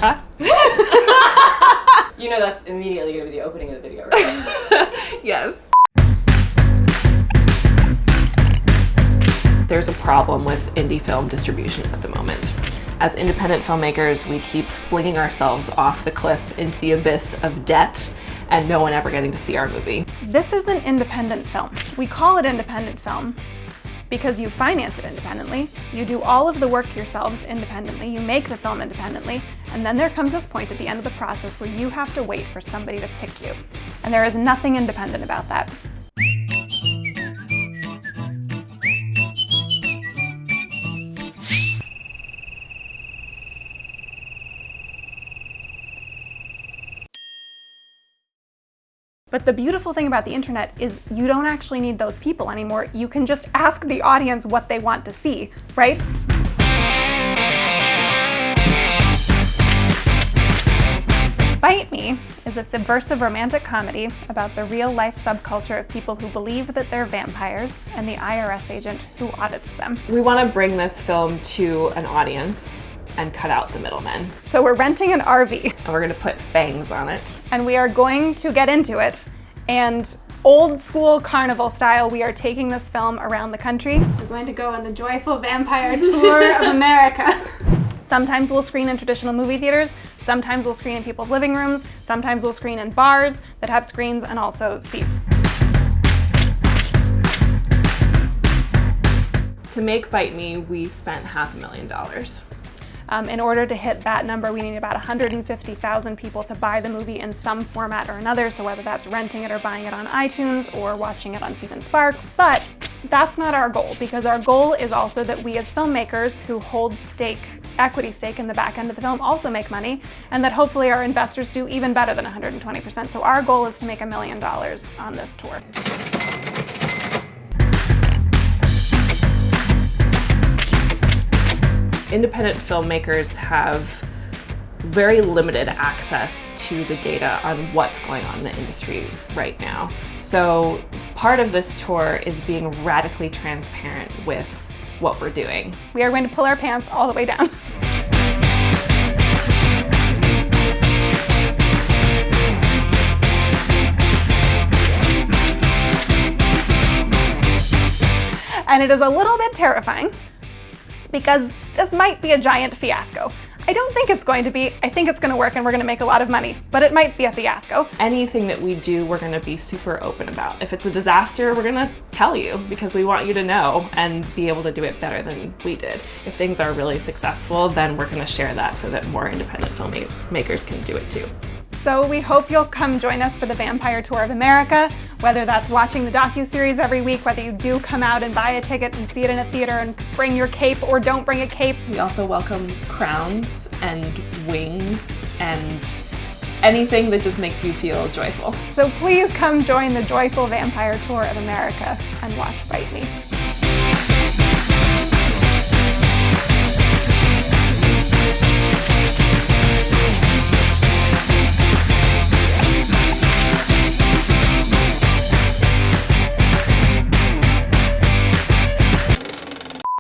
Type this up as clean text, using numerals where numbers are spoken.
America. You know that's immediately going to be the opening of the video, right? Yes. There's a problem with indie film distribution at the moment. As independent filmmakers, we keep flinging ourselves off the cliff into the abyss of debt and no one ever getting to see our movie. This is an independent film. We call it independent film because you finance it independently, you do all of the work yourselves independently, you make the film independently, and then there comes this point at the end of the process where you have to wait for somebody to pick you. And there is nothing independent about that. But the beautiful thing about the internet is you don't actually need those people anymore. You can just ask the audience what they want to see, right? Bite Me is a subversive romantic comedy about the real-life subculture of people who believe that they're vampires and the IRS agent who audits them. We want to bring this film to an audience and cut out the middlemen. So we're renting an RV. And we're going to put fangs on it. And we are going to get into it. And old school carnival style, we are taking this film around the country. We're going to go on the Joyful Vampire Tour of America. Sometimes we'll screen in traditional movie theaters, sometimes we'll screen in people's living rooms, sometimes we'll screen in bars that have screens and also seats. To make Bite Me, we spent $500,000. In order to hit that number, we need about 150,000 people to buy the movie in some format or another, so whether that's renting it or buying it on iTunes or watching it on Season Spark. But that's not our goal, because our goal is also that we as filmmakers who hold equity stake in the back end of the film also make money, and that hopefully our investors do even better than 120%. So our goal is to make $1 million on this tour. Independent filmmakers have very limited access to the data on what's going on in the industry right now. So part of this tour is being radically transparent with what we're doing. We are going to pull our pants all the way down. And it is a little bit terrifying, because this might be a giant fiasco. I don't think it's going to be. I think it's going to work and we're going to make a lot of money, but it might be a fiasco. Anything that we do, we're going to be super open about. If it's a disaster, we're going to tell you because we want you to know and be able to do it better than we did. If things are really successful, then we're going to share that so that more independent filmmakers can do it too. So we hope you'll come join us for the Vampire Tour of America, whether that's watching the docuseries every week, whether you do come out and buy a ticket and see it in a theater and bring your cape or don't bring a cape. We also welcome crowns and wings and anything that just makes you feel joyful. So please come join the Joyful Vampire Tour of America and watch Bite Me.